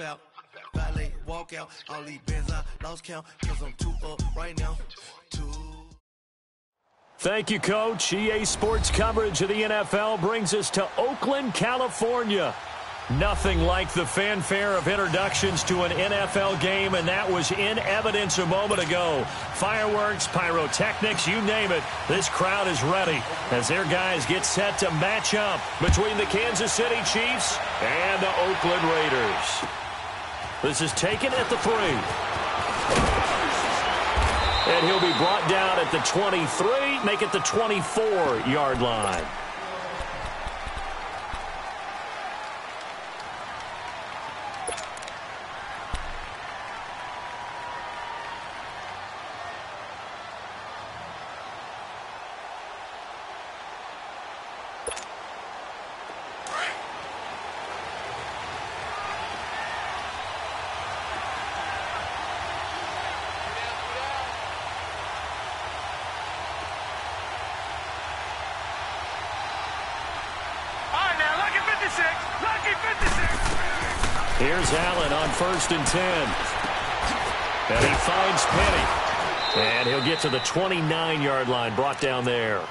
out. Valet, walk out. All these bins I lost count. Cause I'm too up right now. Thank you, Coach. EA Sports coverage of the NFL brings us to Oakland, California. Nothing like the fanfare of introductions to an NFL game, and that was in evidence a moment ago. Fireworks, pyrotechnics, you name it. This crowd is ready as their guys get set to match up between the Kansas City Chiefs and the Oakland Raiders. This is taken at the 3. And he'll be brought down at the 23, make it the 24-yard line. Here's Allen on 1st and 10. And he finds Penny. And he'll get to the 29-yard line, brought down there.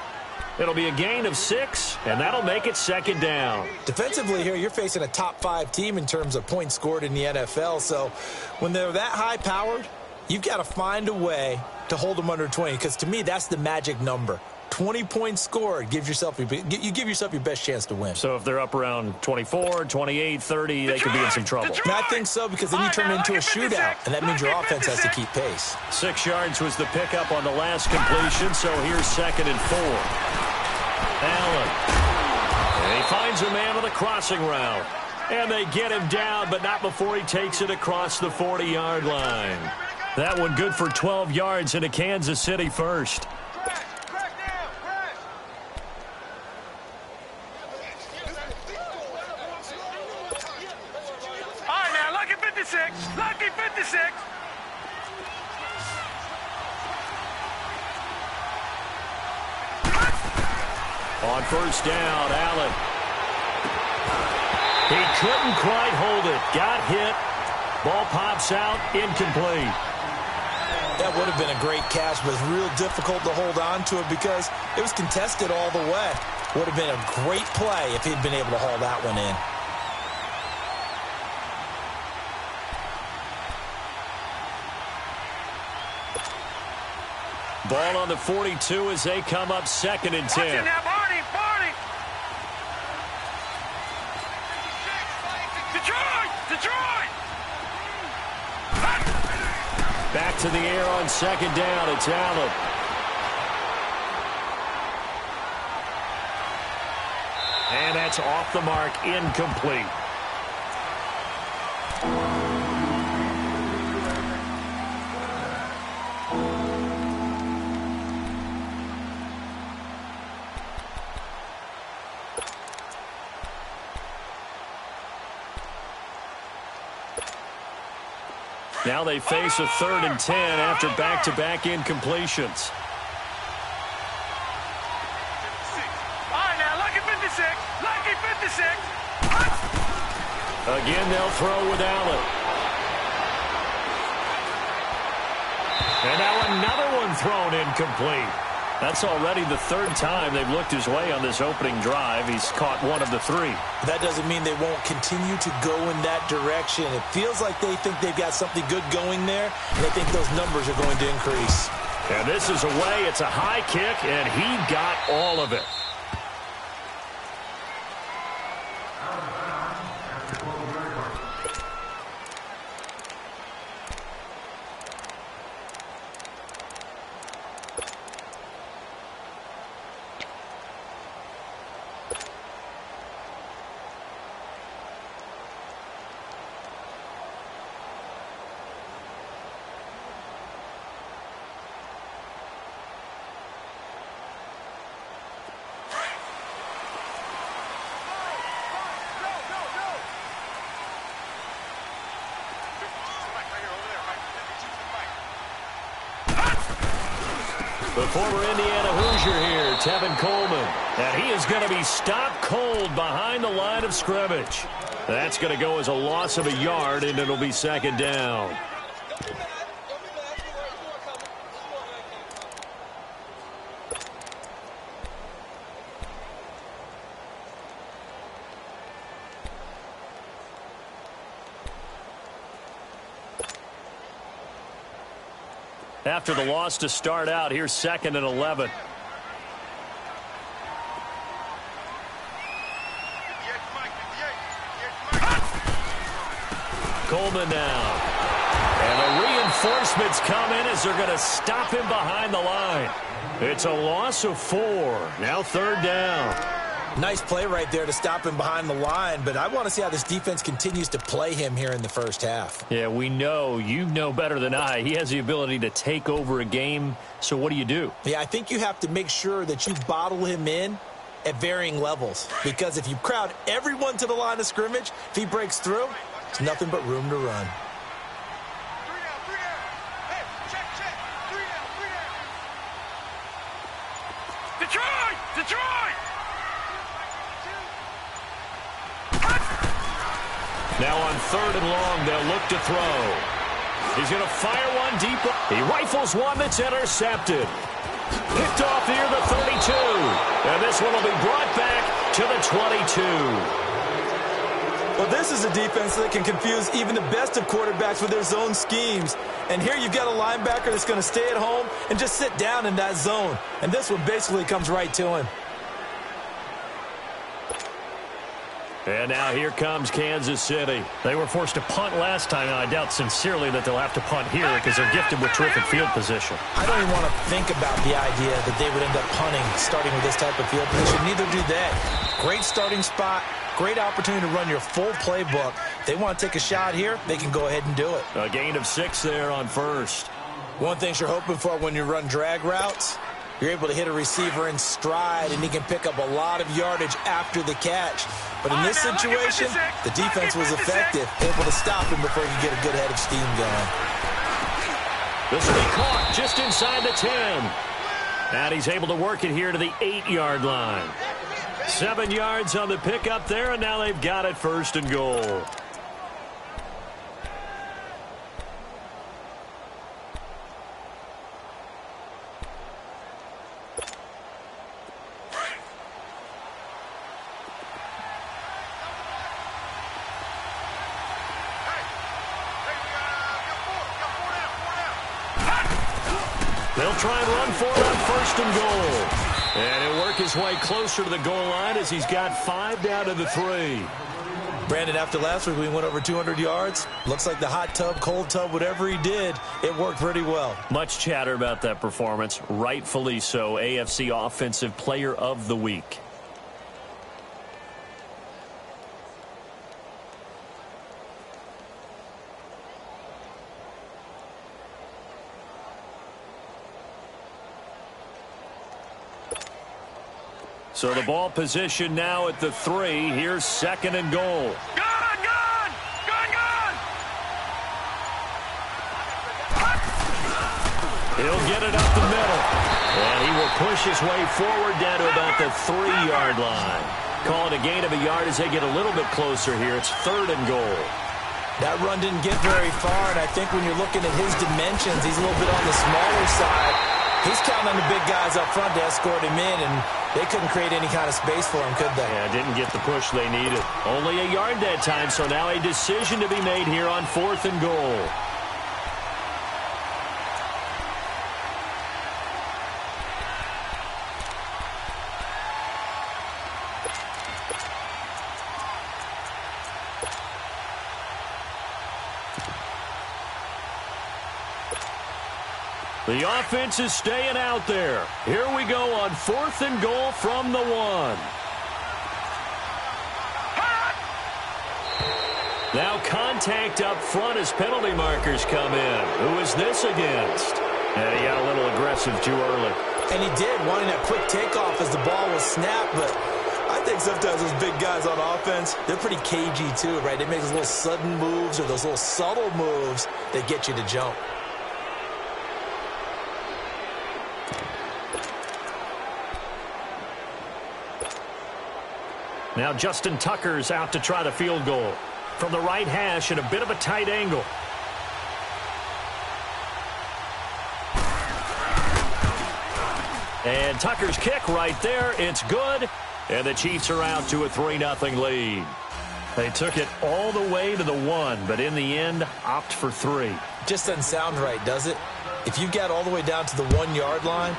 It'll be a gain of 6, and that'll make it 2nd down. Defensively here, you're facing a top-5 team in terms of points scored in the NFL. So when they're that high-powered, you've got to find a way to hold them under 20. Because to me, that's the magic number. 20 points scored, you give yourself your best chance to win. So if they're up around 24, 28, 30, they could be in some trouble. And I think so, because then you turn it into a shootout, and that means your offense has to keep pace. 6 yards was the pickup on the last completion, so here's 2nd and 4. Allen. And he finds a man on the crossing route. And they get him down, but not before he takes it across the 40-yard line. That one good for 12 yards into Kansas City first. Lucky 56. On 1st down, Allen. He couldn't quite hold it. Got hit. Ball pops out, incomplete. That would have been a great catch, but it's real difficult to hold on to it because it was contested all the way. Would have been a great play if he'd been able to haul that one in. Ball on the 42 as they come up 2nd and 10. Watch it now, Barney. Detroit! Back to the air on 2nd down. It's Allen. And that's off the mark, incomplete. Now they face a 3rd and 10 after back-to-back incompletions. All right, now, lucky 56. Again, they'll throw with Allen. And now another one thrown incomplete. That's already the 3rd time they've looked his way on this opening drive. He's caught 1 of the 3. That doesn't mean they won't continue to go in that direction. It feels like they think they've got something good going there, and they think those numbers are going to increase. And this is away. It's a high kick, and he got all of it. The former Indiana Hoosier here, Tevin Coleman. And he is going to be stopped cold behind the line of scrimmage. That's going to go as a loss of a yard, and it'll be second down. After the loss to start out, here's 2nd and 11. Coleman now. And the reinforcements come in as they're going to stop him behind the line. It's a loss of 4. Now 3rd down. Nice play right there to stop him behind the line, but I want to see how this defense continues to play him here in the first half. Yeah, we know. You know better than I. He has the ability to take over a game, so what do? Yeah, I think you have to make sure that you bottle him in at varying levels, because if you crowd everyone to the line of scrimmage, if he breaks through, there's nothing but room to run. Detroit! Now on 3rd and long, they'll look to throw. He's going to fire one deep. He rifles one that's intercepted. Picked off near the 32. And this one will be brought back to the 22. Well, this is a defense that can confuse even the best of quarterbacks with their zone schemes. And here you've got a linebacker that's going to stay at home and just sit down in that zone. And this one basically comes right to him. And now here comes Kansas City. They were forced to punt last time, and I doubt sincerely that they'll have to punt here because they're gifted with terrific field position. I don't even want to think about the idea that they would end up punting starting with this type of field position. Neither do they. Great starting spot. Great opportunity to run your full playbook. If they want to take a shot here, they can go ahead and do it. A gain of 6 there on 1st. One thing you're hoping for when you run drag routes, you're able to hit a receiver in stride, and he can pick up a lot of yardage after the catch. But in this situation, the defense was effective, able to stop him before he could get a good head of steam going. This will be caught just inside the 10. And he's able to work it here to the 8-yard line. 7 yards on the pickup there, and now they've got it 1st and goal. They'll try and run for it on 1st and goal. And he'll work his way closer to the goal line as he's got 5 down to the 3. Brandon, after last week we went over 200 yards. Looks like the hot tub, cold tub, whatever he did, it worked pretty well. Much chatter about that performance. Rightfully so. AFC Offensive Player of the Week. So the ball position now at the 3. Here's 2nd and goal. Gone! He'll get it up the middle. And he will push his way forward down to about the 3-yard line. Call it a gain of a yard as they get a little bit closer here. It's 3rd and goal. That run didn't get very far, and I think when you're looking at his dimensions, he's a little bit on the smaller side. He's counting on the big guys up front to escort him in, and they couldn't create any kind of space for him, could they? Yeah, didn't get the push they needed. Only a yard that time, so now a decision to be made here on 4th and goal. The offense is staying out there. Here we go on 4th and goal from the 1. Now contact up front as penalty markers come in. Who is this against? And he got a little aggressive too early. And he did, wanting that quick takeoff as the ball was snapped, but I think sometimes those big guys on offense, they're pretty cagey too, right? They make those little sudden moves or those little subtle moves that get you to jump. Now Justin Tucker's out to try the field goal. From the right hash at a bit of a tight angle. And Tucker's kick right there. It's good. And the Chiefs are out to a 3-0 lead. They took it all the way to the 1, but in the end, opt for 3. Just doesn't sound right, does it? If you get all the way down to the 1-yard line,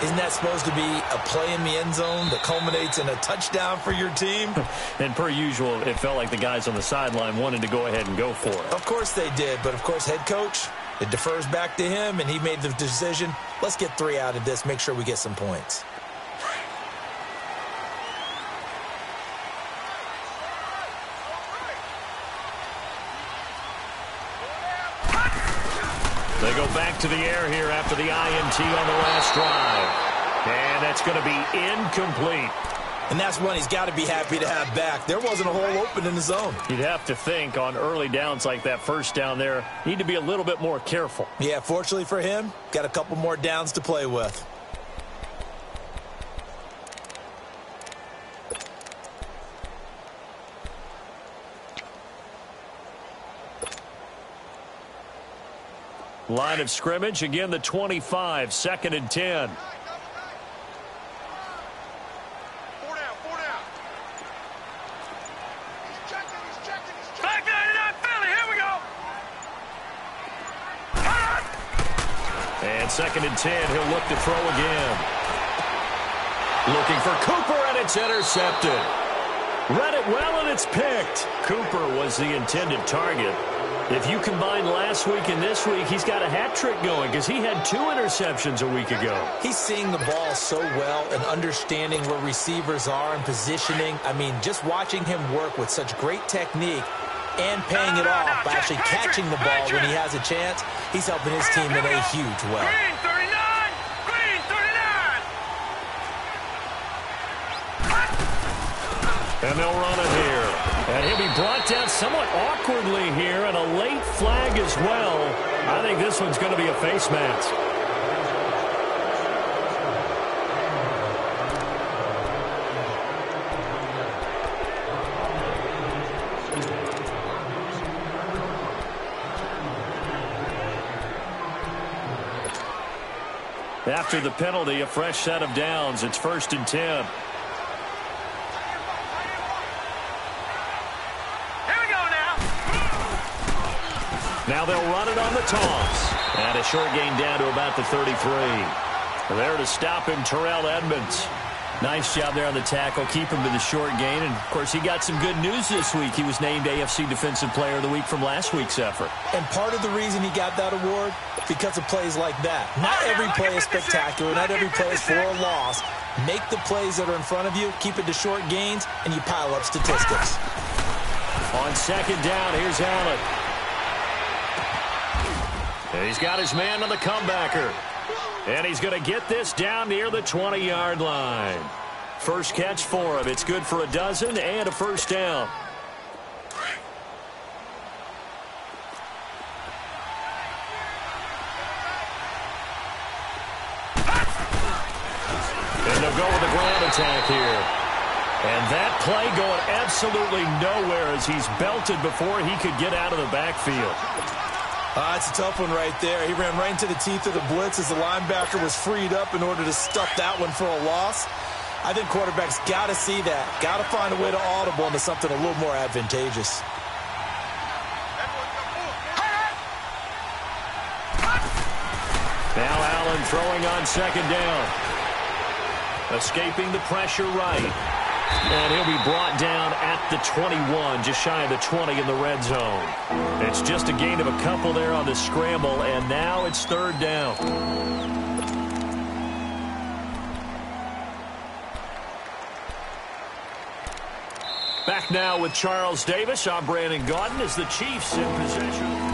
isn't that supposed to be a play in the end zone that culminates in a touchdown for your team? And per usual, it felt like the guys on the sideline wanted to go ahead and go for it. Of course they did, but of course head coach, it defers back to him, and he made the decision, let's get 3 out of this, make sure we get some points. They go back to the air here after the INT on the last drive. And that's going to be incomplete. And that's one he's got to be happy to have back. There wasn't a hole open in the zone. You'd have to think on early downs like that first down there, need to be a little bit more careful. Yeah, fortunately for him, got a couple more downs to play with. Line of scrimmage, again the 25, 2nd and 10. 4 down, 4 down. He's checking. Back 99 Philly, here we go. And 2nd and 10, he'll look to throw again. Looking for Cooper, and it's intercepted. Read it well, and it's picked. Cooper was the intended target. If you combine last week and this week, he's got a hat trick going because he had 2 interceptions a week ago. He's seeing the ball so well and understanding where receivers are and positioning. I mean, just watching him work with such great technique and paying it off by actually catching the ball when he has a chance, he's helping his team in a huge way. Green 39, Green 39. And they'll run it here. And he'll be brought down somewhat awkwardly here, and a late flag as well. I think this one's going to be a face mask. After the penalty, a fresh set of downs. It's 1st and 10. Now they'll run it on the toss. And a short gain down to about the 33. There to him, Terrell Edmonds. Nice job there on the tackle. Keep him to the short gain. And, of course, he got some good news this week. He was named AFC Defensive Player of the Week from last week's effort. And part of the reason he got that award, because of plays like that. Not every play is spectacular. Not every play is for a loss. Make the plays that are in front of you, keep it to short gains, and you pile up statistics. On 2nd down, here's Allen. He's got his man on the comebacker. And he's going to get this down near the 20-yard line. First catch for him. It's good for a dozen and a first down. And they'll go with the ground attack here. And that play going absolutely nowhere as he's belted before he could get out of the backfield. It's a tough one right there. He ran right into the teeth of the blitz as the linebacker was freed up in order to stuff that one for a loss. I think quarterbacks got to see that. Got to find a way to audible into something a little more advantageous. Now Allen throwing on 2nd down. Escaping the pressure right. And he'll be brought down at the 21, just shy of the 20 in the red zone. It's just a gain of a couple there on the scramble, and now it's 3rd down. Back now with Charles Davis. I'm Brandon Gaudin as the Chiefs in possession.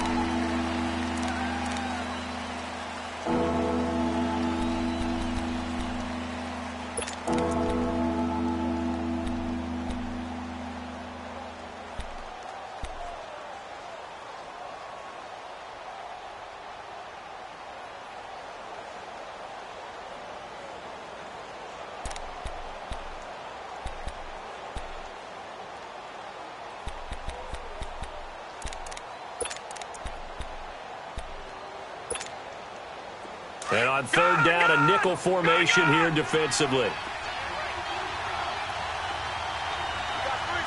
And on third down, a nickel formation here defensively.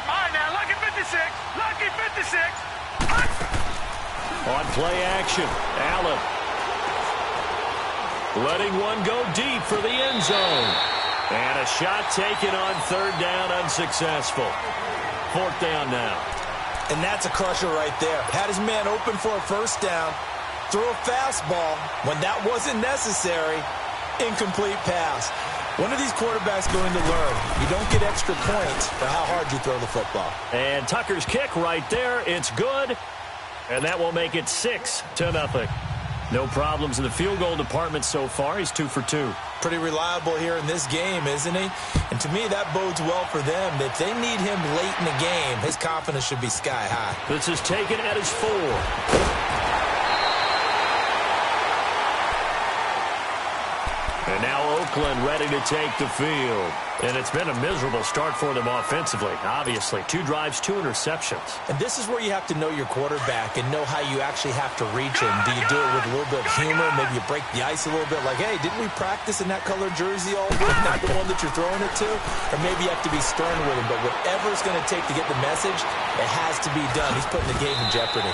All right, now, lucky 56. Lucky 56. On play action, Allen. Letting one go deep for the end zone. And a shot taken on third down, unsuccessful. Fourth down now. And that's a crusher right there. Had his man open for a first down. Throw a fastball when that wasn't necessary. Incomplete pass. When are these quarterbacks going to learn? You don't get extra points for how hard you throw the football. And Tucker's kick right there. It's good. And that will make it 6-0. No problems in the field goal department so far. He's 2 for 2. Pretty reliable here in this game, isn't he? And to me, that bodes well for them. If they need him late in the game, his confidence should be sky high. This is taken at his 4. And now Oakland ready to take the field. And it's been a miserable start for them offensively, obviously. 2 drives, 2 interceptions. And this is where you have to know your quarterback and know how you actually have to reach him. Do you do it with a little bit of humor? Maybe you break the ice a little bit like, hey, didn't we practice in that colored jersey all week? Not the one that you're throwing it to? Or maybe you have to be stern with him. But whatever it's going to take to get the message, it has to be done. He's putting the game in jeopardy.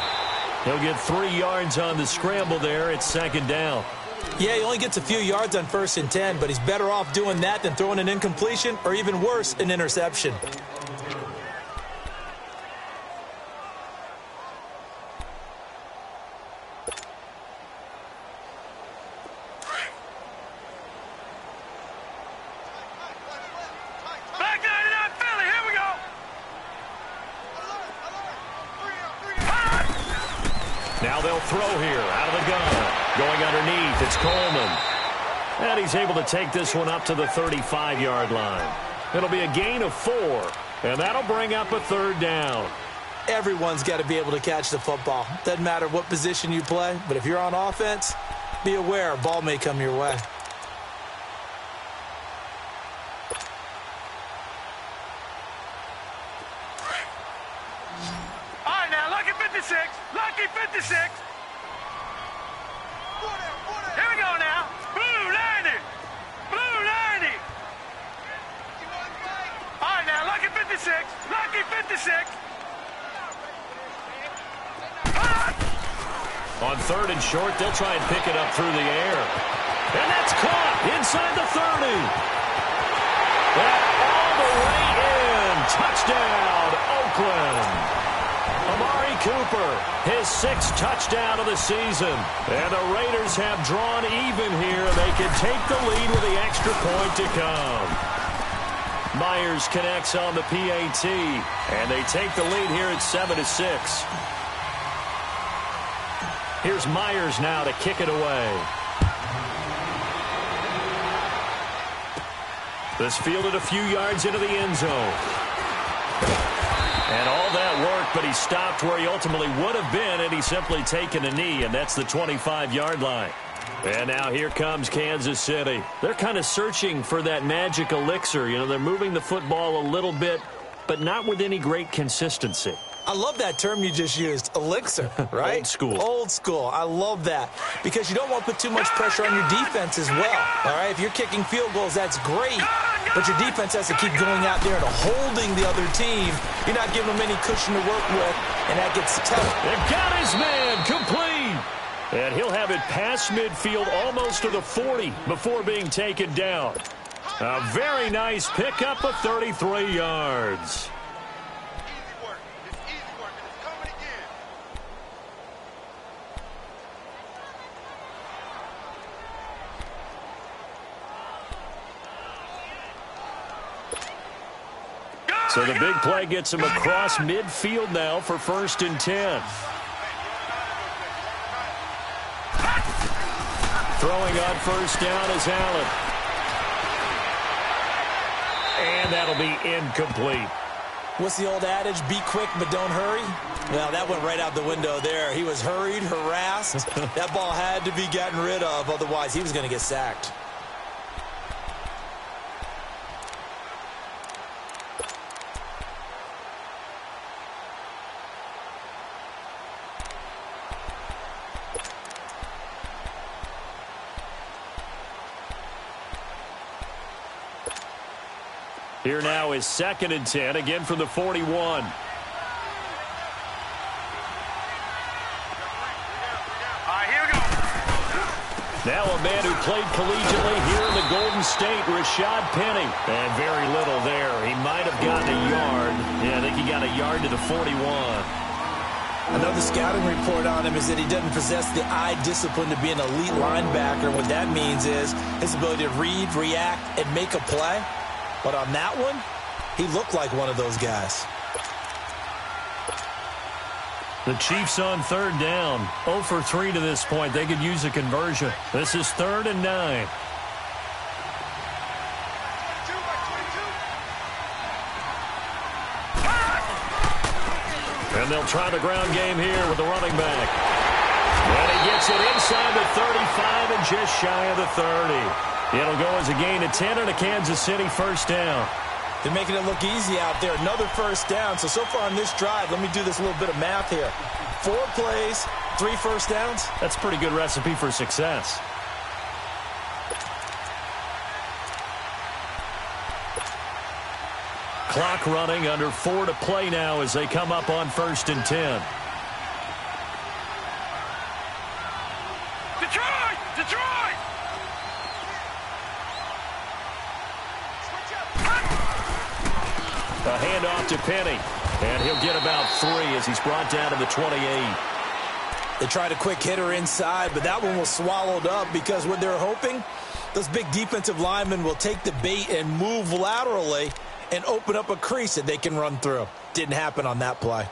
He'll get 3 yards on the scramble there. It's second down. Yeah, he only gets a few yards on 1st and 10, but he's better off doing that than throwing an incompletion or even worse, an interception. Back 99 Philly. Here we go. Now they'll throw here out of the gun. Going underneath, it's Coleman. And he's able to take this one up to the 35-yard line. It'll be a gain of 4, and that'll bring up a third down. Everyone's got to be able to catch the football. Doesn't matter what position you play, but if you're on offense, be aware a ball may come your way. All right, now, lucky 56. Lucky 56. Here we go now. Blue 90. Blue 90. All right, now, lucky 56. Lucky 56. On third and short, they'll try and pick it up through the air. And that's caught inside the 30. And all the way in. Touchdown, Oakland. Amari Cooper, his 6th touchdown of the season. And the Raiders have drawn even here. They can take the lead with the extra point to come. Myers connects on the PAT. And they take the lead here at 7-6. Here's Myers now to kick it away. This fielded a few yards into the end zone. And all that worked, but he stopped where he ultimately would have been, and he's simply taken a knee, and that's the 25-yard line. And now here comes Kansas City. They're kind of searching for that magic elixir. You know, they're moving the football a little bit, but not with any great consistency. I love that term you just used, elixir, right? Old school. Old school. I love that because you don't want to put too much pressure on your defense as well, all right? If you're kicking field goals, that's great, but your defense has to keep going out there and holding the other team. You're not giving them any cushion to work with, and that gets tough. They've got his man complete. And he'll have it past midfield almost to the 40 before being taken down. A very nice pickup of 33 yards. So the big play gets him across midfield now for 1st and 10. Throwing on 1st down is Allen. And that'll be incomplete. What's the old adage? Be quick, but don't hurry? Well, that went right out the window there. He was hurried, harassed. That ball had to be gotten rid of, otherwise he was going to get sacked. Here now is 2nd and 10, again from the 41. Now a man who played collegiately here in the Golden State, Rashad Penny. And very little there. He might have gotten a yard. Yeah, I think he got a yard to the 41. Another scouting report on him is that he doesn't possess the eye discipline to be an elite linebacker. And what that means is his ability to read, react, and make a play. But on that one, he looked like one of those guys. The Chiefs on 3rd down. 0 for 3 to this point. They could use a conversion. This is 3rd and 9. And they'll try the ground game here with the running back. And he gets it inside the 35 and just shy of the 30. It'll go as a gain of 10 and a Kansas City first down. They're making it look easy out there. Another first down. So far on this drive, let me do this little bit of math here. 4 plays, 3 first downs. That's a pretty good recipe for success. Clock running, under 4 to play now as they come up on 1st and 10. Detroit! Detroit! A handoff to Penny. And he'll get about 3 as he's brought down to the 28. They tried a quick hitter inside, but that one was swallowed up because what they're hoping, those big defensive linemen will take the bait and move laterally and open up a crease that they can run through. Didn't happen on that play.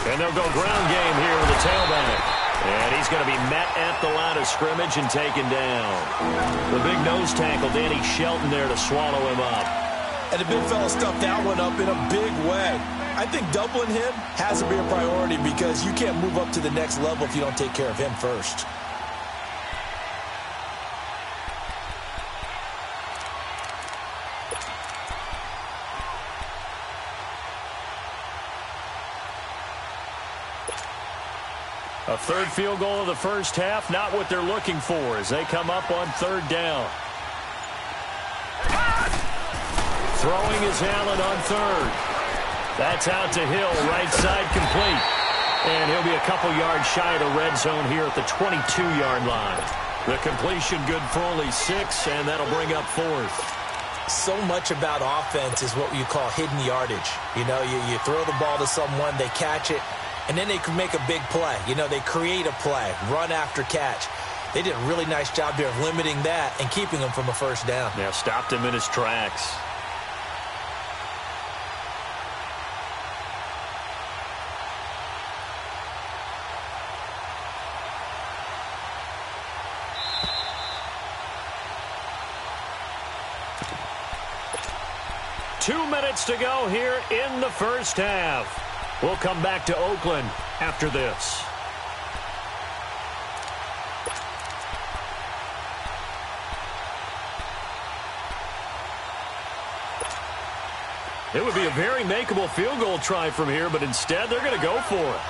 And they'll go ground game here with the tailback. And he's going to be met at the line of scrimmage and taken down. The big nose tackle, Danny Shelton, there to swallow him up. And the big fella stuffed that one up in a big way. I think doubling him has to be a priority because you can't move up to the next level if you don't take care of him first. A 3rd field goal of the first half, not what they're looking for as they come up on 3rd down. Throwing is Allen on 3rd. That's out to Hill, right side complete. And he'll be a couple yards shy of the red zone here at the 22-yard line. The completion good for only 6, and that'll bring up 4th. So much about offense is what you call hidden yardage. You know, you throw the ball to someone, they catch it, and then they can make a big play. You know, they create a play, run after catch. They did a really nice job there of limiting that and keeping him from a first down. Yeah, stopped him in his tracks. Two minutes to go here in the first half. We'll come back to Oakland after this. It would be a very makeable field goal try from here, but instead they're going to go for it.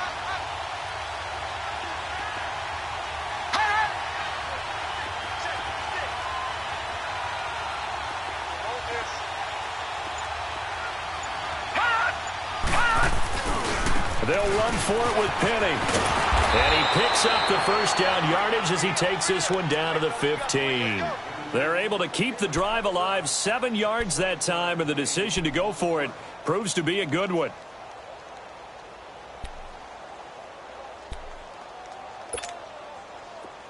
They'll run for it with Penny. And he picks up the first down yardage as he takes this one down to the 15. They're able to keep the drive alive, 7 yards that time, and the decision to go for it proves to be a good one.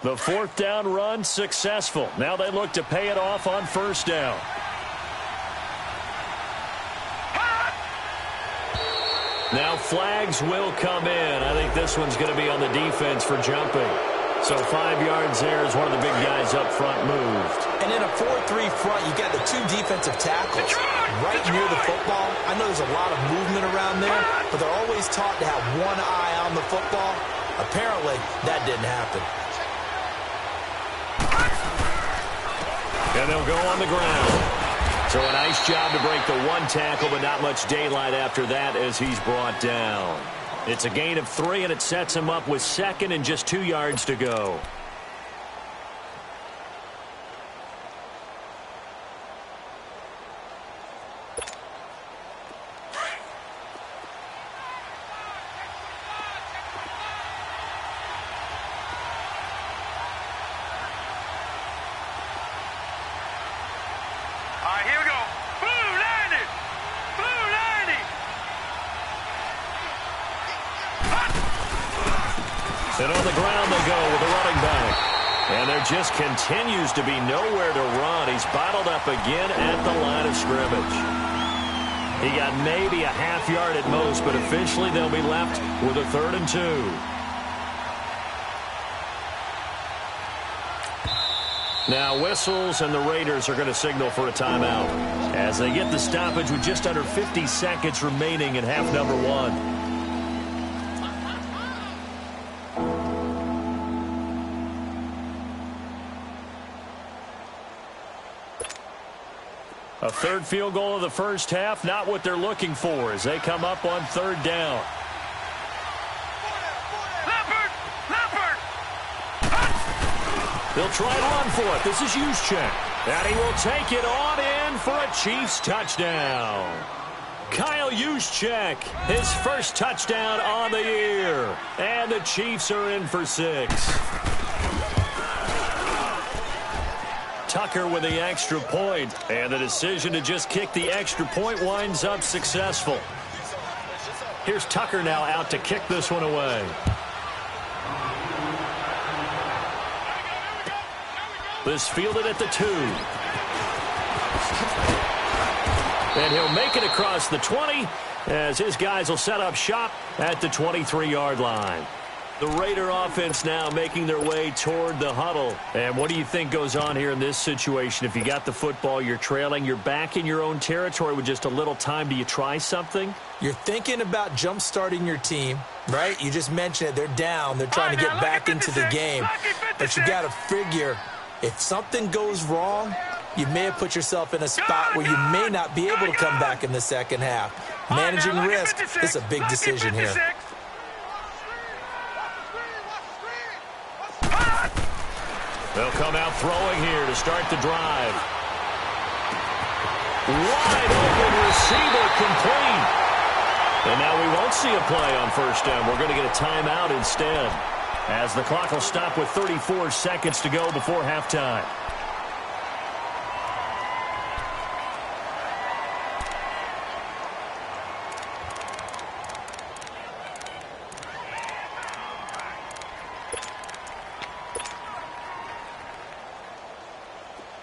The 4th down run successful. Now they look to pay it off on 1st down. Now flags will come in. I think this one's going to be on the defense for jumping. So 5 yards there as one of the big guys up front moved. And in a 4-3 front, you got the 2 defensive tackles right near the football. I know there's a lot of movement around there, but they're always taught to have one eye on the football. Apparently, that didn't happen. And they'll go on the ground. So a nice job to break the one tackle, but not much daylight after that as he's brought down. It's a gain of 3, and it sets him up with second and just 2 yards to go. And on the ground they go with the running back. And there just continues to be nowhere to run. He's bottled up again at the line of scrimmage. He got maybe a half yard at most, but officially they'll be left with a 3rd and 2. Now whistles, and the Raiders are going to signal for a timeout as they get the stoppage with just under 50 seconds remaining in half number 1. A 3rd field goal of the first half, not what they're looking for as they come up on 3rd down. They'll try to run for it. This is Juszczyk. And he will take it on in for a Chiefs touchdown. Kyle Juszczyk, his first touchdown on the year. And the Chiefs are in for 6. Tucker with the extra point, and the decision to just kick the extra point winds up successful. Here's Tucker now out to kick this one away. This fielded at the 2. And he'll make it across the 20 as his guys will set up shop at the 23-yard line. The Raider offense now making their way toward the huddle. And what do you think goes on here in this situation? If you got the football, you're trailing, you're back in your own territory with just a little time. Do you try something? You're thinking about jump-starting your team, right? You just mentioned it. They're down. They're trying to get back into the game. But you got to figure, if something goes wrong, you may have put yourself in a spot where you may not be able to come back in the second half. Managing risk is a big decision here. They'll come out throwing here to start the drive. Wide open receiver complete. And now we won't see a play on 1st down. We're going to get a timeout instead, as the clock will stop with 34 seconds to go before halftime.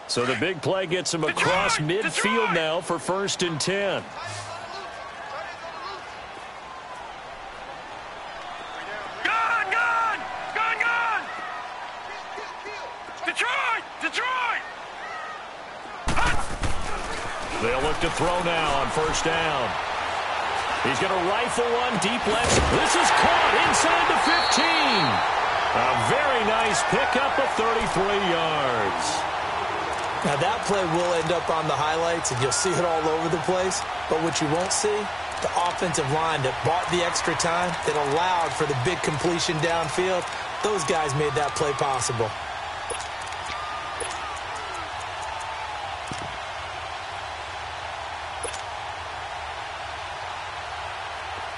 So the big play gets him across midfield now for 1st and 10. Gone! Detroit! They'll look to throw now on 1st down. He's going to rifle one deep left. This is caught inside the 15. A very nice pickup of 33 yards. Now, that play will end up on the highlights, and you'll see it all over the place. But what you won't see, the offensive line that bought the extra time, that allowed for the big completion downfield, those guys made that play possible.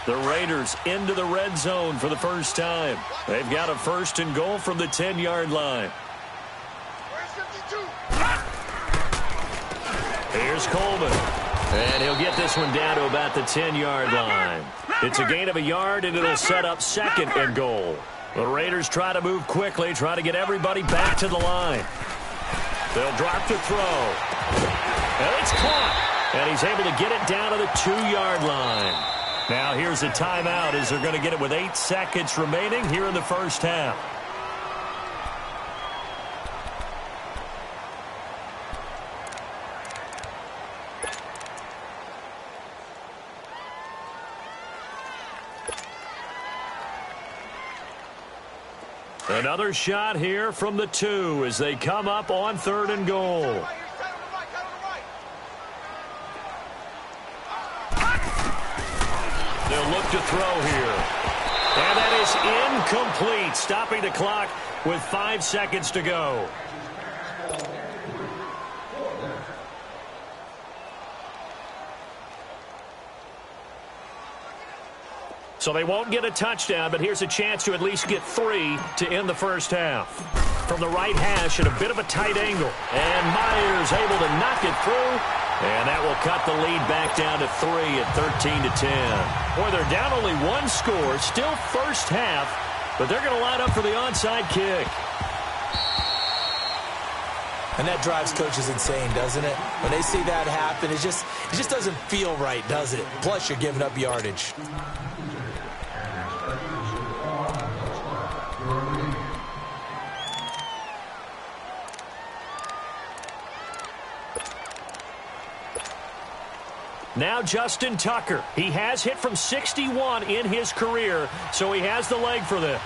The Raiders into the red zone for the first time. They've got a 1st and goal from the 10-yard line. Here's Coleman. And he'll get this one down to about the 10-yard line. It's a gain of a yard, and it'll set up 2nd and goal. The Raiders try to move quickly, try to get everybody back to the line. They'll drop to throw. And it's caught. And he's able to get it down to the 2-yard line. Now here's a timeout as they're going to get it with 8 seconds remaining here in the first half. Another shot here from the 2 as they come up on 3rd and goal. They'll look to throw here. And that is incomplete, stopping the clock with 5 seconds to go. So they won't get a touchdown, but here's a chance to at least get 3 to end the first half. From the right hash at a bit of a tight angle. And Myers able to knock it through. And that will cut the lead back down to 3 at 13-10. Boy, they're down only 1 score, still first half, but they're going to line up for the onside kick. And that drives coaches insane, doesn't it? When they see that happen, it just doesn't feel right, does it? Plus, you're giving up yardage. Now Justin Tucker. He has hit from 61 in his career, so he has the leg for this.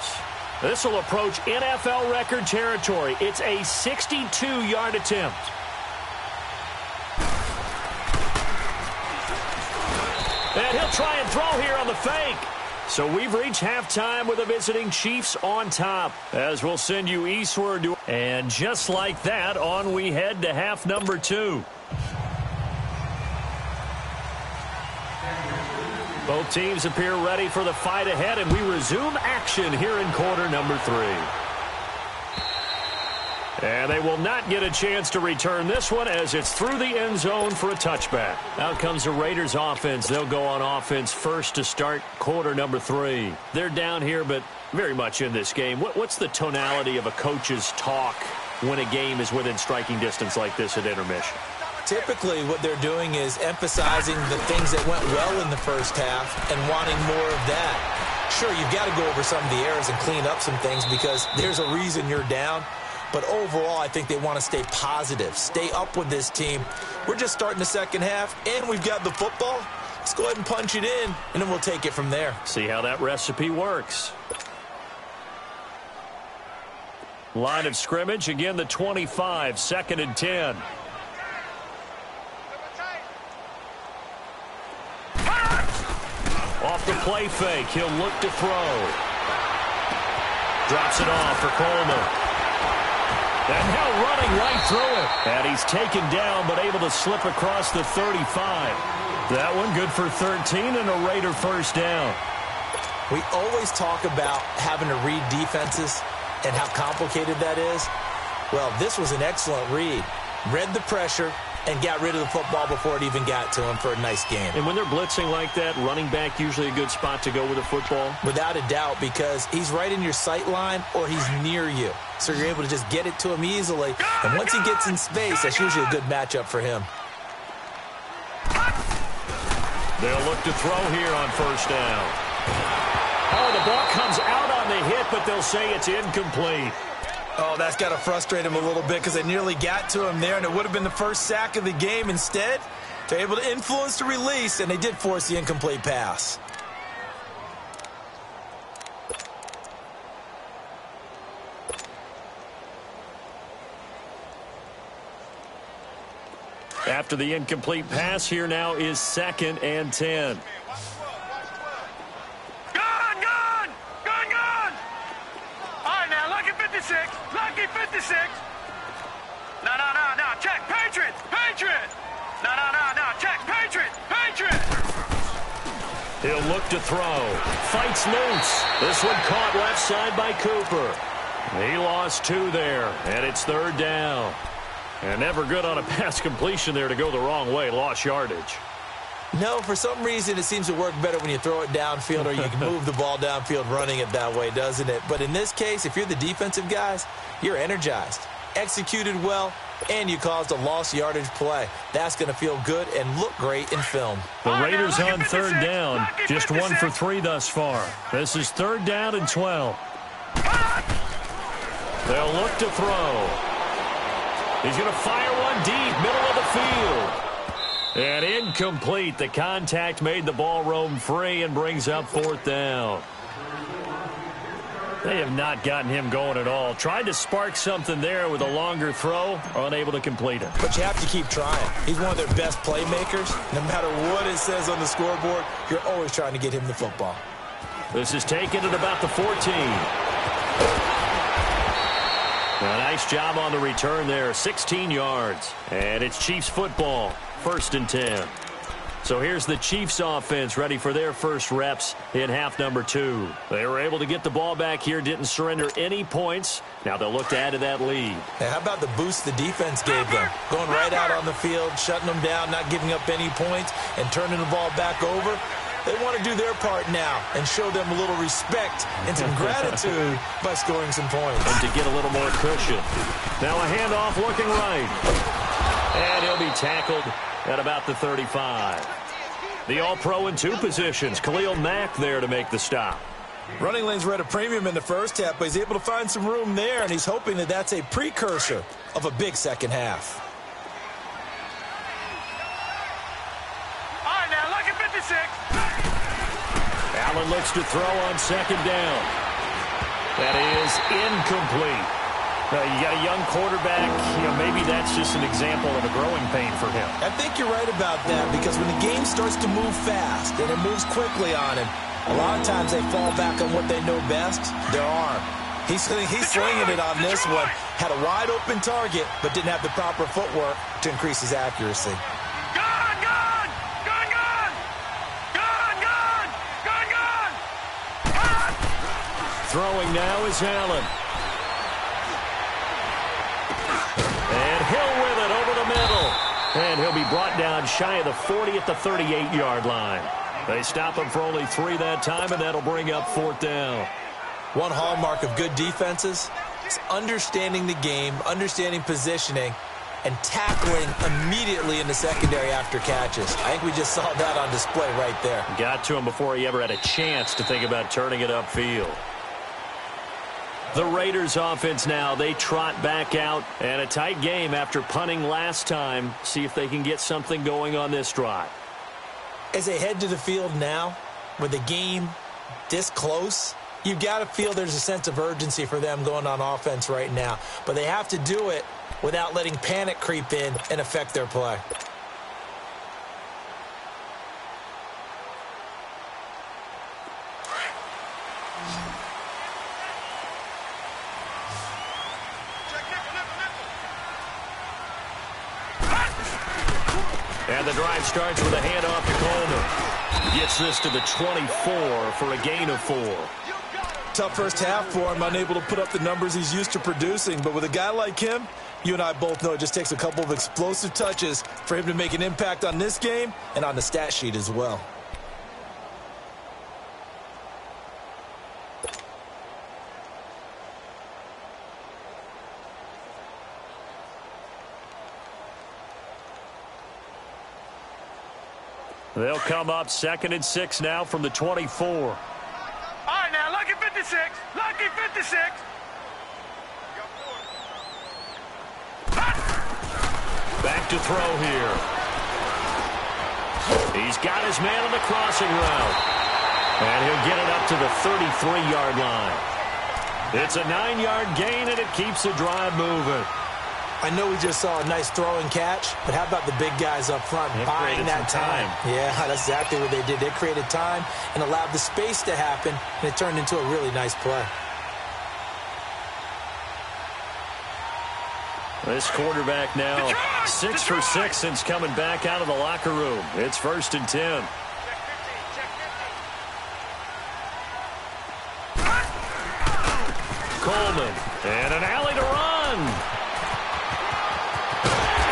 This will approach NFL record territory. It's a 62-yard attempt. And he'll try and throw here on the fake. So we've reached halftime with the visiting Chiefs on top, as we'll send you eastward. And just like that, on we head to half number 2. Both teams appear ready for the fight ahead, and we resume action here in quarter number 3. And they will not get a chance to return this one as it's through the end zone for a touchback. Out comes the Raiders offense. They'll go on offense first to start quarter number 3. They're down here, but very much in this game. What's the tonality of a coach's talk when a game is within striking distance like this at intermission? Typically, what they're doing is emphasizing the things that went well in the first half and wanting more of that. Sure, you've got to go over some of the errors and clean up some things because there's a reason you're down. But overall, I think they want to stay positive, stay up with this team. We're just starting the second half, and we've got the football. Let's go ahead and punch it in, and then we'll take it from there. See how that recipe works. Line of scrimmage, again, the 25, 2nd and 10. Off the play fake, he'll look to throw. Drops it off for Coleman. And now running right through it. And he's taken down, but able to slip across the 35. That one good for 13 and a Raider first down. We always talk about having to read defenses and how complicated that is. Well, this was an excellent read. Read the pressure and got rid of the football before it even got to him for a nice game. And when they're blitzing like that, running back usually a good spot to go with the football? Without a doubt, because he's right in your sight line or he's near you. So you're able to just get it to him easily. And once he gets in space, that's usually a good matchup for him. They'll look to throw here on first down. Oh, the ball comes out on the hit, but they'll say it's incomplete. Oh, that's got to frustrate him a little bit because they nearly got to him there, and it would have been the first sack of the game. Instead, they're able to influence the release, and they did force the incomplete pass. After the incomplete pass, here now is 2nd and 10. Lucky 56. No. Check. Patriot. No. Check. Patriot. He'll look to throw. Fights loose. This one caught left side by Cooper. He lost 2 there, and it's 3rd down. And never good on a pass completion there to go the wrong way. Lost yardage. No, for some reason it seems to work better when you throw it downfield or you can move the ball downfield running it that way, doesn't it? But in this case, if you're the defensive guys, you're energized, executed well, and you caused a lost yardage play. That's going to feel good and look great in film. The Raiders on 3rd down, just 1 for 3 thus far. This is 3rd down and 12. They'll look to throw. He's going to fire one deep, middle of the field. And incomplete. The contact made the ball roam free and brings up 4th down. They have not gotten him going at all. Tried to spark something there with a longer throw, unable to complete it. But you have to keep trying. He's one of their best playmakers. No matter what it says on the scoreboard, you're always trying to get him the football. This is taken at about the 14. A nice job on the return there, 16 yards. And it's Chiefs football, 1st and 10. So here's the Chiefs offense ready for their first reps in half number 2. They were able to get the ball back here, didn't surrender any points. Now they'll look to add to that lead. Hey, how about the boost the defense gave them? Going right out on the field, shutting them down, not giving up any points, and turning the ball back over. They want to do their part now and show them a little respect and some gratitude by scoring some points. And to get a little more cushion. Now a handoff looking right. And he'll be tackled at about the 35. The All-Pro in 2 positions. Khalil Mack there to make the stop. Running lanes were at a premium in the first half, but he's able to find some room there, and he's hoping that that's a precursor of a big second half. All right, now, look at 56. Allen looks to throw on 2nd down. That is incomplete. You got a young quarterback. Maybe that's just an example of a growing pain for him. I think you're right about that, because when the game starts to move fast and it moves quickly on him, a lot of times they fall back on what they know best, their arm. He's slinging it on this one. Had a wide open target, but didn't have the proper footwork to increase his accuracy. Gone, gone! Gone, gone! Gone, gone! Gone, gone! Gone! Throwing now is Allen. And Hill with it over the middle. And he'll be brought down shy of the 40 at the 38-yard line. They stop him for only 3 that time, and that'll bring up 4th down. One hallmark of good defenses is understanding the game, understanding positioning, and tackling immediately in the secondary after catches. I think we just saw that on display right there. Got to him before he ever had a chance to think about turning it upfield. The Raiders offense now, they trot back out, and a tight game after punting last time. See if they can get something going on this drive. As they head to the field now, with the game this close, you've got to feel there's a sense of urgency for them going on offense right now. But they have to do it without letting panic creep in and affect their play. And the drive starts with a handoff to Coleman. Gets this to the 24 for a gain of 4. Tough first half for him, unable to put up the numbers he's used to producing. But with a guy like him, you and I both know it just takes a couple of explosive touches for him to make an impact on this game and on the stat sheet as well. They'll come up 2nd and 6 now from the 24. All right, now, lucky 56. Lucky 56. Back to throw here. He's got his man on the crossing route. And he'll get it up to the 33-yard line. It's a 9-yard gain, and it keeps the drive moving. I know we just saw a nice throw and catch, but how about the big guys up front buying that time? Yeah, that's exactly what they did. They created time and allowed the space to happen, and it turned into a really nice play. This quarterback now 6 for 6 since coming back out of the locker room. It's 1st and 10. Coleman, and an alley to run.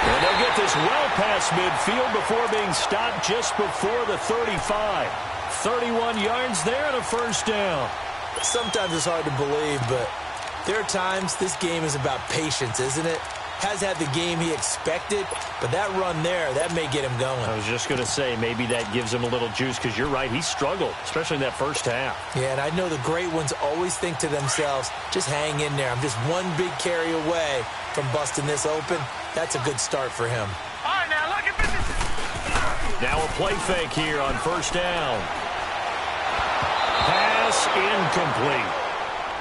And they'll get this well past midfield before being stopped just before the 35. 31 yards there and a 1st down. Sometimes it's hard to believe, but there are times this game is about patience, isn't it? Has had the game he expected, but that run there, that may get him going. I was just going to say, maybe that gives him a little juice, because you're right, he struggled, especially in that first half. Yeah, and I know the great ones always think to themselves, just hang in there. I'm just one big carry away from busting this open. That's a good start for him. All right, now, look at this. Now a play fake here on 1st down. Pass incomplete.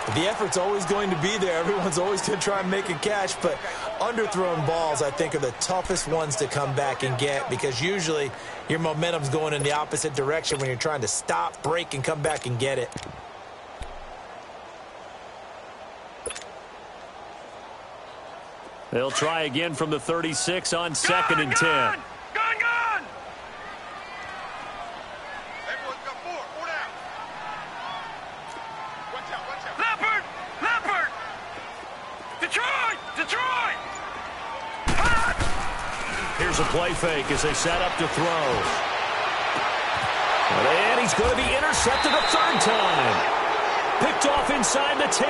The effort's always going to be there. Everyone's always going to try and make a catch, but underthrown balls, I think, are the toughest ones to come back and get because usually your momentum's going in the opposite direction when you're trying to stop, break, and come back and get it. They'll try again from the 36 on 2nd and 10. Gone! Leopard! Detroit! Here's a play fake as they set up to throw. And he's going to be intercepted a third time. Picked off inside the 10.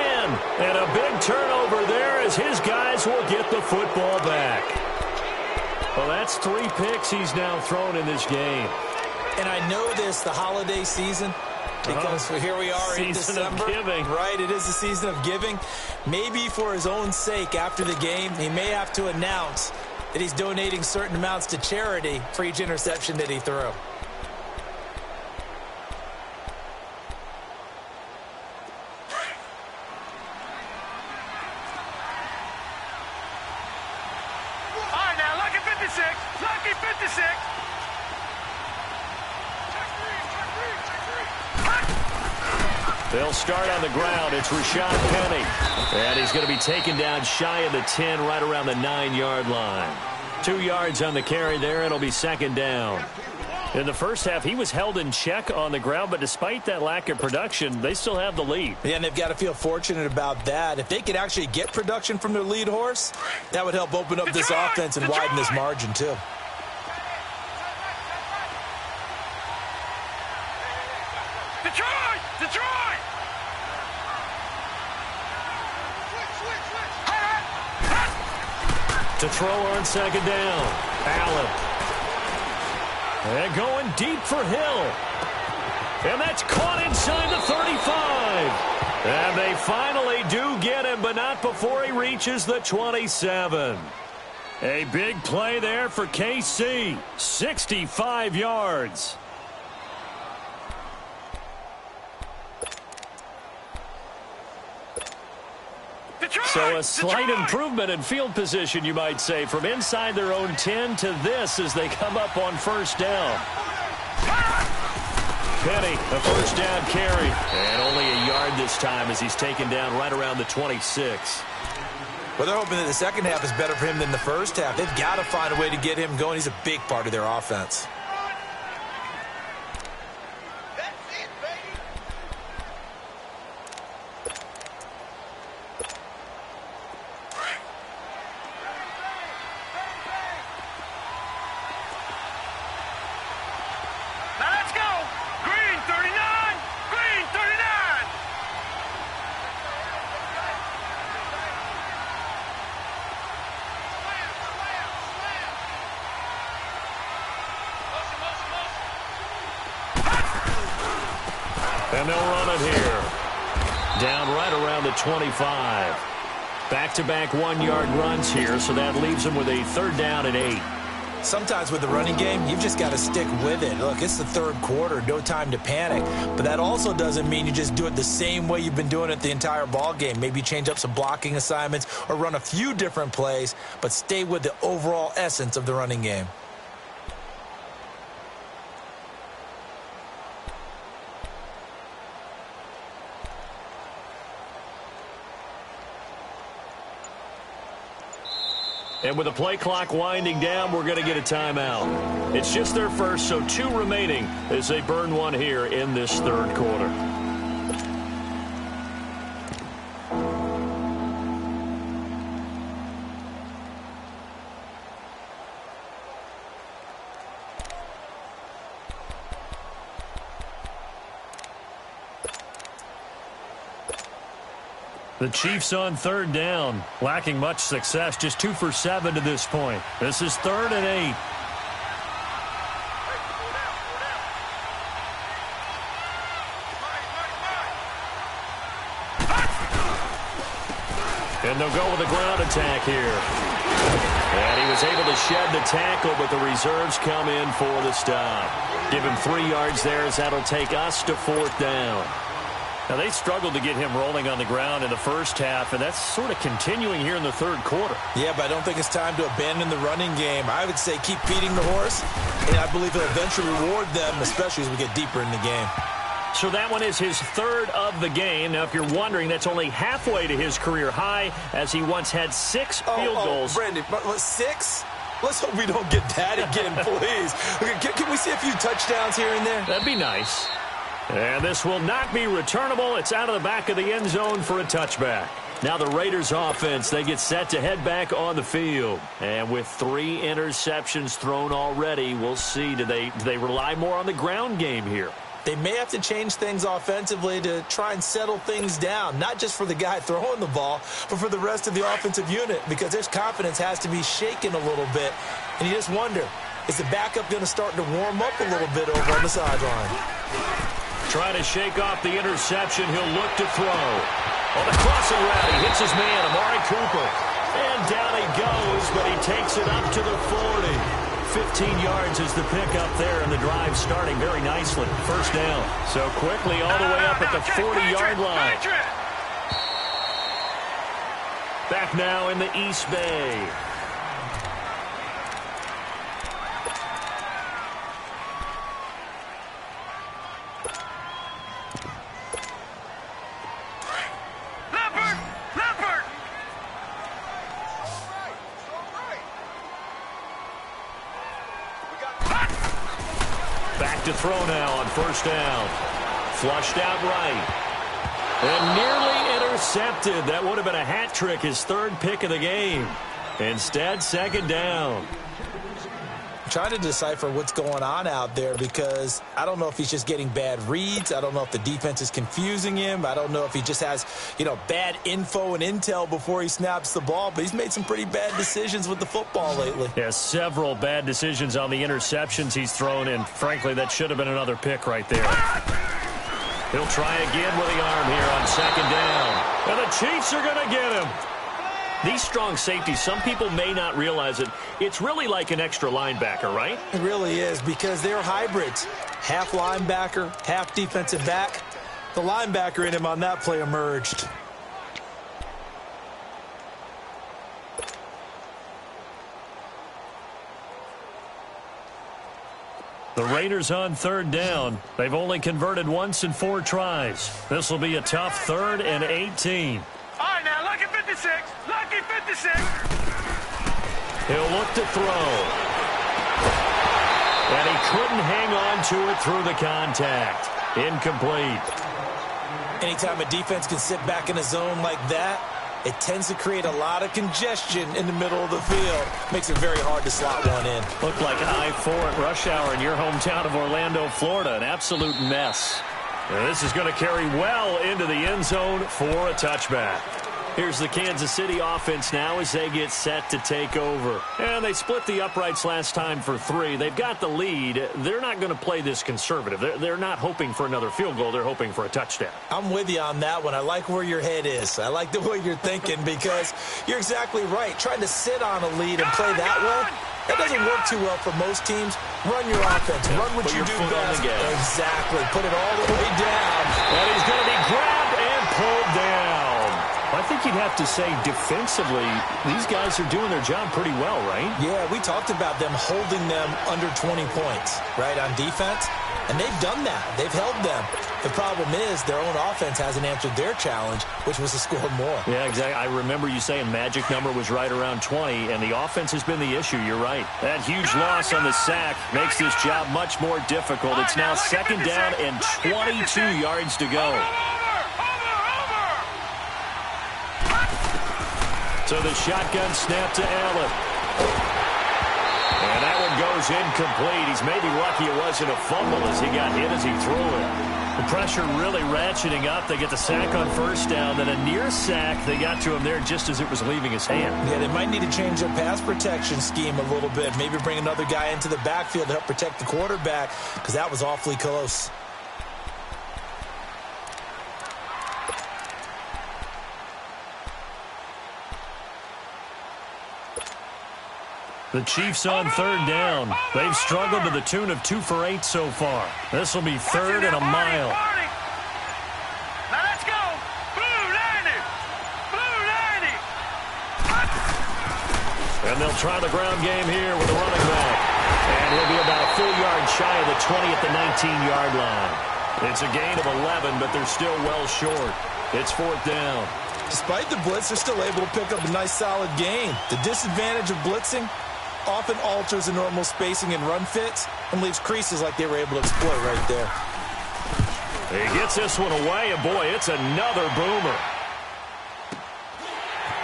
And a big turnover there as his guys will get the football back. Well, that's 3 picks he's now thrown in this game. And I know this, the holiday season, because here we are in December. Season of giving. Right, it is the season of giving. Maybe for his own sake after the game, he may have to announce that he's donating certain amounts to charity for each interception that he threw. Lucky 56. They'll start on the ground. It's Rashad Penny. And he's going to be taken down shy of the 10, right around the 9-yard line. 2 yards on the carry there. It'll be 2nd down. In the first half, he was held in check on the ground, but despite that lack of production, they still have the lead. Yeah, and they've got to feel fortunate about that. If they could actually get production from their lead horse, that would help open up this offense and widen this margin, too. Detroit! To throw on 2nd down. Allen. And going deep for Hill. And that's caught inside the 35. And they finally do get him, but not before he reaches the 27. A big play there for KC. 65 yards. So a slight improvement in field position, you might say, from inside their own 10 to this as they come up on 1st down. Penny, a 1st down carry. And only a yard this time as he's taken down right around the 26. Well, they're hoping that the second half is better for him than the first half. They've got to find a way to get him going. He's a big part of their offense. And they'll run it here. Down right around the 25. Back-to-back 1-yard runs here, so that leaves them with a 3rd down and 8. Sometimes with the running game, you've just got to stick with it. Look, it's the 3rd quarter, no time to panic. But that also doesn't mean you just do it the same way you've been doing it the entire ball game. Maybe change up some blocking assignments or run a few different plays, but stay with the overall essence of the running game. And with the play clock winding down, we're going to get a timeout. It's just their first, so 2 remaining as they burn one here in this 3rd quarter. The Chiefs on 3rd down, lacking much success, just 2 for 7 to this point. This is 3rd and 8. And they'll go with a ground attack here. And he was able to shed the tackle, but the reserves come in for the stop. Give him 3 yards there as that'll take us to 4th down. Now, they struggled to get him rolling on the ground in the first half, and that's sort of continuing here in the third quarter. Yeah, but I don't think it's time to abandon the running game. I would say keep feeding the horse, and I believe he'll eventually reward them, especially as we get deeper in the game. So that one is his third of the game. Now, if you're wondering, that's only halfway to his career high, as he once had 6 field goals. Brandon, 6? Let's hope we don't get that again, please. Can we see a few touchdowns here and there? That'd be nice. And this will not be returnable. It's out of the back of the end zone for a touchback. Now the Raiders offense, they get set to head back on the field. And with 3 interceptions thrown already, we'll see. Do they rely more on the ground game here? They may have to change things offensively to try and settle things down, not just for the guy throwing the ball, but for the rest of the offensive unit, because their confidence has to be shaken a little bit. And you just wonder, is the backup going to start to warm up a little bit over on the sideline? Trying to shake off the interception. He'll look to throw. On the crossing route, he hits his man, Amari Cooper. And down he goes, but he takes it up to the 40. 15 yards is the pickup there, and the drive starting very nicely. First down. So quickly all the way up at the 40-yard line. Back now in the East Bay. Back to throw now on first down. Flushed out right. And nearly intercepted. That would have been a hat trick, his third pick of the game. Instead, second down. I'm trying to decipher what's going on out there, because I don't know if he's just getting bad reads. I don't know if the defense is confusing him. I don't know if he just has, bad info and intel before he snaps the ball. But he's made some pretty bad decisions with the football lately. Yeah, several bad decisions on the interceptions he's thrown, and frankly, that should have been another pick right there. He'll try again with the arm here on second down. And the Chiefs are going to get him. These strong safeties, some people may not realize it. It's really like an extra linebacker, right? It really is, because they're hybrids. Half linebacker, half defensive back. The linebacker in him on that play emerged. The Raiders on third down. They've only converted once in 4 tries. This will be a tough 3rd and 18. All right, now, lucky 56. Lucky 56. He'll look to throw. And he couldn't hang on to it through the contact. Incomplete. Anytime a defense can sit back in a zone like that, it tends to create a lot of congestion in the middle of the field. Makes it very hard to slot one in. Looked like an I-4 at rush hour in your hometown of Orlando, Florida. An absolute mess. And this is going to carry well into the end zone for a touchback. Here's the Kansas City offense now as they get set to take over. And they split the uprights last time for 3. They've got the lead. They're not going to play this conservative. They're not hoping for another field goal. They're hoping for a touchdown. I'm with you on that one. I like where your head is. I like the way you're thinking, because you're exactly right. Trying to sit on a lead and play that way, that doesn't work too well for most teams. Run your offense. Run what you do best. Exactly. Put it all the way down. And he's going to be grabbed and pulled down. I think you'd have to say defensively, these guys are doing their job pretty well, right? Yeah, we talked about them holding them under 20 points, right, on defense. And they've done that. They've held them. The problem is their own offense hasn't answered their challenge, which was to score more. Yeah, exactly. I remember you saying magic number was right around 20, and the offense has been the issue. You're right. That huge loss on the sack makes this job much more difficult. It's now second down and 22 yards to go. So the shotgun snap to Allen. And that one goes incomplete. He's maybe lucky it wasn't a fumble as he got hit as he threw it. The pressure really ratcheting up. They get the sack on first down. Then a near sack. They got to him there just as it was leaving his hand. Yeah, they might need to change their pass protection scheme a little bit. Maybe bring another guy into the backfield to help protect the quarterback, because that was awfully close. The Chiefs on third down. They've struggled to the tune of 2 for 8 so far. This will be 3rd and a mile. Now And they'll try the ground game here with the running back. And he'll be about a full yard shy of the 20 at the 19-yard line. It's a gain of 11, but they're still well short. It's 4th down. Despite the blitz, they're still able to pick up a nice, solid gain. The disadvantage of blitzing often alters the normal spacing and run fits and leaves creases like they were able to exploit right there. He gets this one away, and boy, it's another boomer.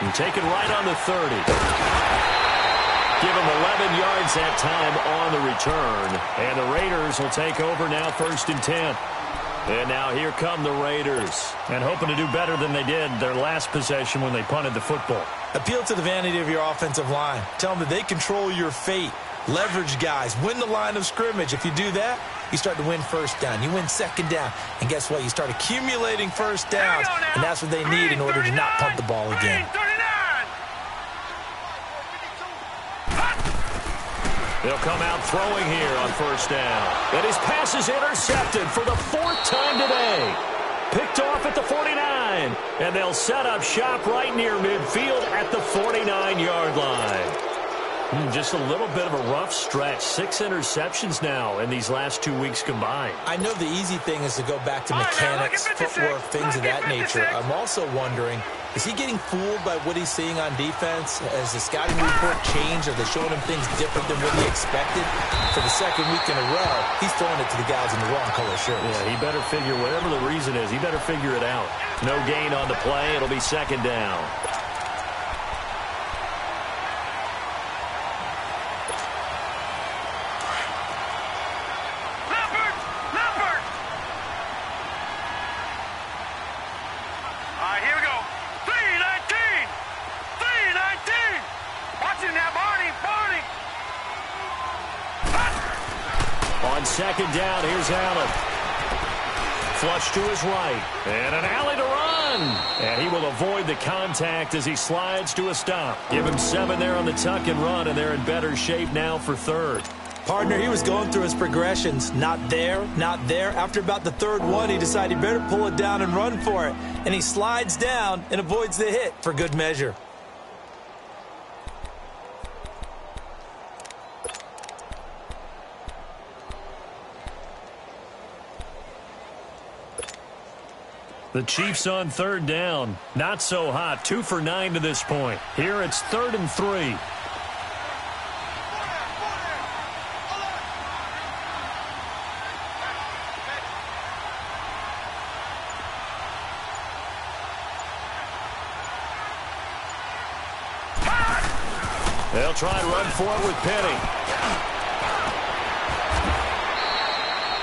And taken right on the 30. Give him 11 yards that time on the return. And the Raiders will take over now 1st and 10. And now here come the Raiders. And hoping to do better than they did their last possession when they punted the football. Appeal to the vanity of your offensive line. Tell them that they control your fate. Leverage guys. Win the line of scrimmage. If you do that, you start to win 1st down. You win 2nd down. And guess what? You start accumulating 1st downs. And that's what they need in order to not punt the ball again. They'll come out throwing here on 1st down. And his pass is intercepted for the 4th time today. Picked off at the 49. And they'll set up shop right near midfield at the 49-yard line. Just a little bit of a rough stretch. 6 interceptions now in these last 2 weeks combined. I know the easy thing is to go back to mechanics, footwork, things of that nature. I'm also wondering, is he getting fooled by what he's seeing on defense? Has the scouting report changed? Are they showing him things different than what he expected? For the 2nd week in a row, he's throwing it to the guys in the wrong color shirts. Yeah, he better figure, whatever the reason is, he better figure it out. No gain on the play. It'll be 2nd down. On 2nd down, here's Allen. Flush to his right. And an alley to run. And he will avoid the contact as he slides to a stop. Give him 7 there on the tuck and run, and they're in better shape now for 3rd. Partner, he was going through his progressions. Not there, not there. After about the 3rd one, he decided he better pull it down and run for it. And he slides down and avoids the hit for good measure. The Chiefs on 3rd down. Not so hot. 2 for 9 to this point. Here it's 3rd and 3. They'll try and run for it with Penny.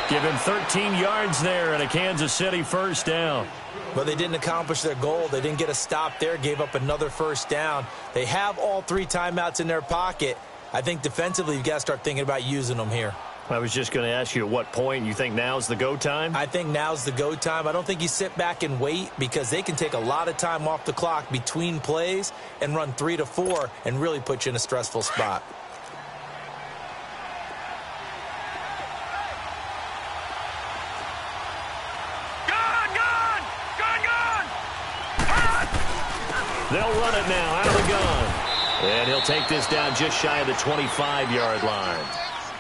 Give him 13 yards there and a Kansas City 1st down. But they didn't accomplish their goal. They didn't get a stop there, gave up another 1st down. They have all 3 timeouts in their pocket. I think defensively you've got to start thinking about using them here. I was just going to ask you at what point you think now's the go time? I think now's the go time. I don't think you sit back and wait because they can take a lot of time off the clock between plays and run 3 to 4 and really put you in a stressful spot. They'll run it now out of the gun. And he'll take this down just shy of the 25-yard line.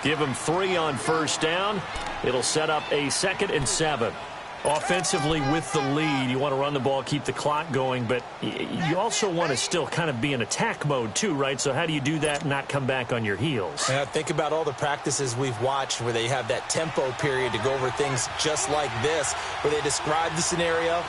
Give him 3 on 1st down. It'll set up a 2nd and 7. Offensively with the lead, you want to run the ball, keep the clock going, but you also want to still kind of be in attack mode too, right? So how do you do that and not come back on your heels? Yeah, think about all the practices we've watched where they have that tempo period to go over things just like this, where they describe the scenario,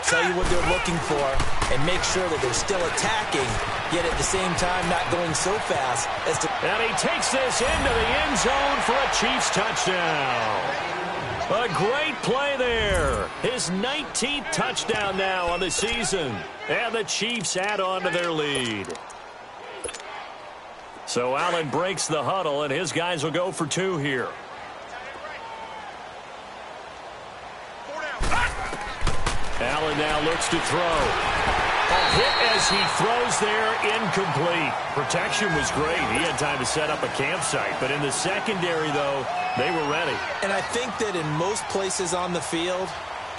tell you what they're looking for, and make sure that they're still attacking, yet at the same time not going so fast as to... And he takes this into the end zone for a Chiefs touchdown. A great play there. His 19th touchdown now on the season. And the Chiefs add on to their lead. So Allen breaks the huddle, and his guys will go for 2 here. Allen now looks to throw. A hit as he throws there, incomplete. Protection was great. He had time to set up a campsite. But in the secondary, though, they were ready. And I think that in most places on the field,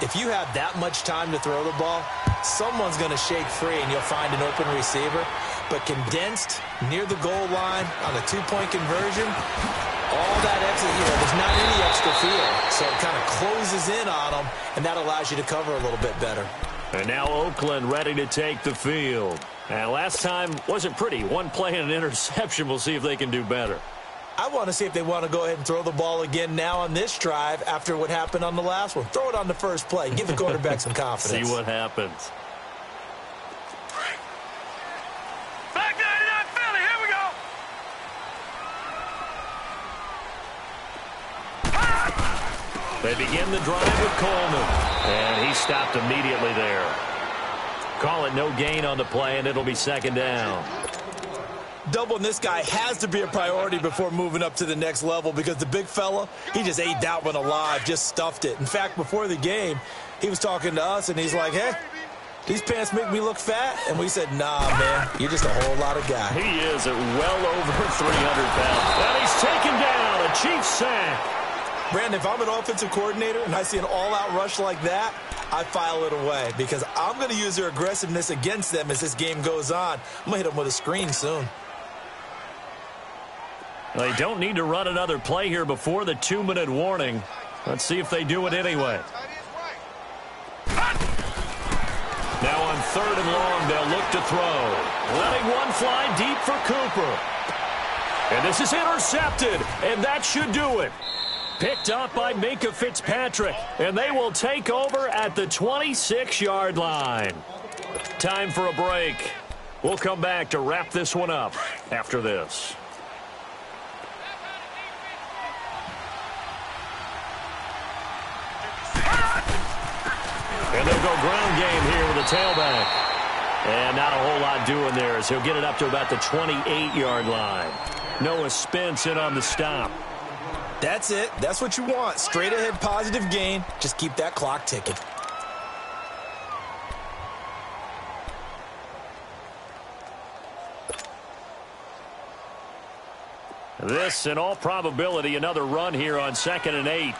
if you have that much time to throw the ball, someone's going to shake free and you'll find an open receiver. but condensed near the goal line on a two-point conversion. All that extra, there's not any extra field, so it kind of closes in on them, and that allows you to cover a little bit better. And now Oakland ready to take the field. And last time wasn't pretty. One play and an interception. We'll see if they can do better. I want to see if they want to go ahead and throw the ball again now on this drive after what happened on the last one. Throw it on the first play. Give the quarterback some confidence. See what happens. Back 99 Philly, here we go. They begin the drive with Coleman. And he stopped immediately there. Call it no gain on the play, and it'll be second down. Doubling this guy has to be a priority before moving up to the next level because the big fella, he just ate that one alive, just stuffed it. In fact, before the game, he was talking to us, and he's like, hey, these pants make me look fat? And we said, nah, man, you're just a whole lot of guy. He is at well over 300 pounds. And he's taken down, a Chiefs sack. Brandon, if I'm an offensive coordinator and I see an all-out rush like that, I file it away because I'm going to use their aggressiveness against them as this game goes on. I'm going to hit them with a screen soon. They don't need to run another play here before the 2-minute warning. Let's see if they do it anyway. Now on 3rd and long, they'll look to throw. Letting one fly deep for Cooper. And this is intercepted, and that should do it. Picked up by Minkah Fitzpatrick, and they will take over at the 26-yard line. Time for a break. We'll come back to wrap this one up after this. And they'll go ground game here with a tailback. And not a whole lot doing there as he'll get it up to about the 28-yard line. Noah Spence in on the stop. That's it. That's what you want. Straight ahead positive gain. Just keep that clock ticking. This, in all probability, another run here on 2nd and 8.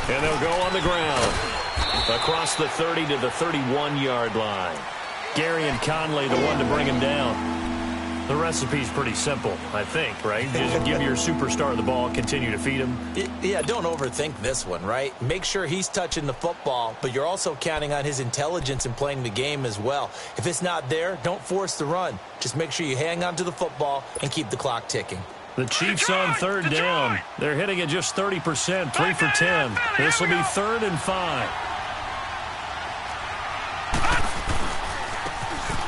And they'll go on the ground. Across the 30 to the 31-yard line. Gary and Conley, the one to bring him down. The recipe's pretty simple, I think, right? Just give your superstar the ball, continue to feed him. Yeah, don't overthink this one, right? Make sure he's touching the football, but you're also counting on his intelligence in playing the game as well. If it's not there, don't force the run. Just make sure you hang on to the football and keep the clock ticking. The Chiefs on 3rd down. They're hitting at just 30%, 3 for 10. This will be 3rd and 5.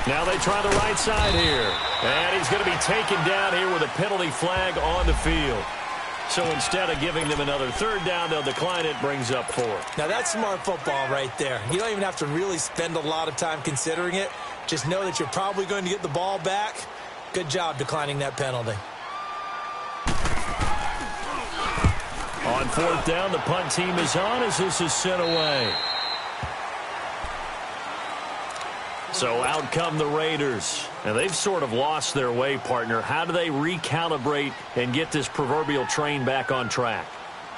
Now they try the right side here. And he's going to be taken down here with a penalty flag on the field. So instead of giving them another 3rd down, they'll decline it, brings up 4. Now that's smart football right there. You don't even have to really spend a lot of time considering it. Just know that you're probably going to get the ball back. Good job declining that penalty. On 4th down, the punt team is on as this is sent away. So out come the Raiders. And they've sort of lost their way, partner. How do they recalibrate and get this proverbial train back on track?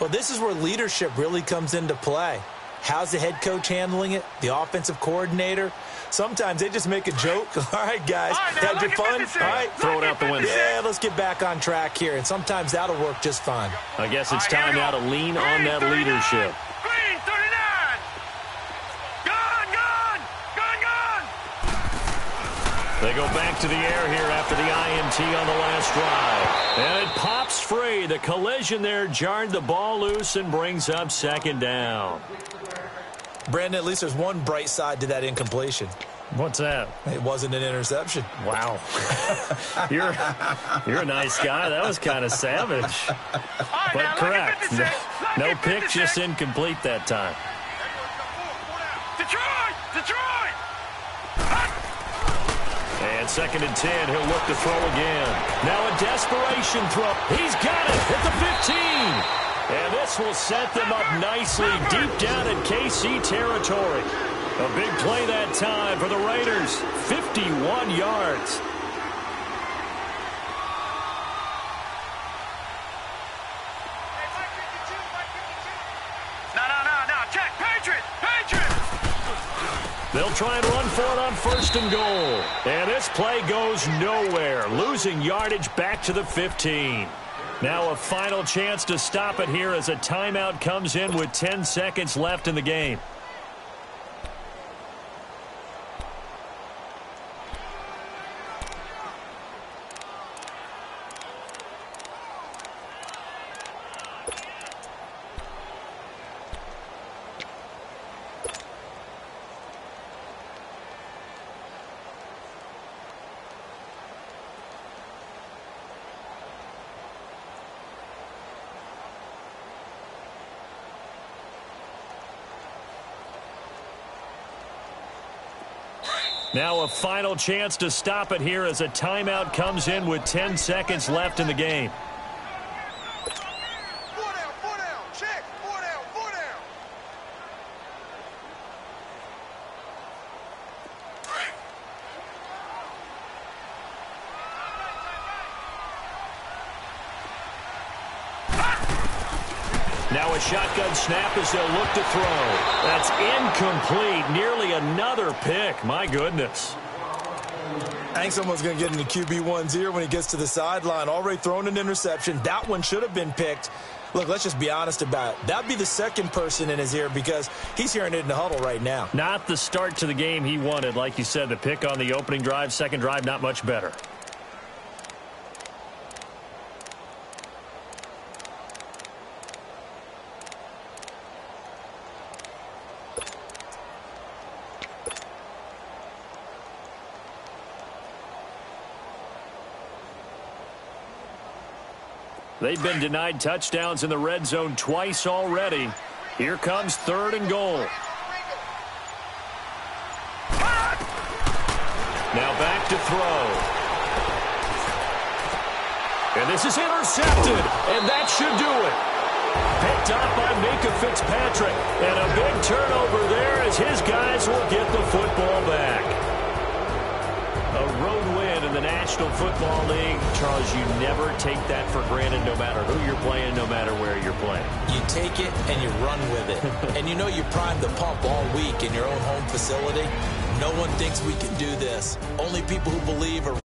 Well, this is where leadership really comes into play. How's the head coach handling it? The offensive coordinator? Sometimes they just make a joke. All right, guys, had your fun? All right, throw it out the window. Yeah, let's get back on track here. And sometimes that'll work just fine. I guess it's time now to lean on that leadership. Green 39. Gone. They go back to the air here after the INT on the last drive. And it pops free. The collision there jarred the ball loose and brings up 2nd down. Brandon, at least there's one bright side to that incompletion. What's that? It wasn't an interception. Wow. You're a nice guy. That was kind of savage. But correct. No pick, just incomplete that time. Detroit! And 2nd and 10, he'll look to throw again. Now a desperation throw. He's got it at the 15. And this will set them up nicely deep down in KC territory. A big play that time for the Raiders. 51 yards. try and run for it on 1st and goal. And this play goes nowhere, losing yardage back to the 15. Now a final chance to stop it here as a timeout comes in with 10 seconds left in the game. Now a final chance to stop it here as a timeout comes in with 10 seconds left in the game. Four down, check, four down. Now a shotgun snap as they'll look to throw. That's incomplete. Nearly another pick. My goodness. I think someone's going to get into QB1's ear when he gets to the sideline. Already thrown an interception. That one should have been picked. Look, let's just be honest about it. That'd be the second person in his ear because he's hearing it in the huddle right now. Not the start to the game he wanted. Like you said, the pick on the opening drive, second drive, not much better. They've been denied touchdowns in the red zone twice already. Here comes 3rd and goal. Now back to throw. And this is intercepted, and that should do it. Picked up by Minka Fitzpatrick, and a big turnover there as his guys will get the football back. A road win in the National Football League. Charles, you never take that for granted no matter who you're playing, no matter where you're playing. You take it and you run with it. And you know you primed the pump all week in your own home facility. No one thinks we can do this. Only people who believe are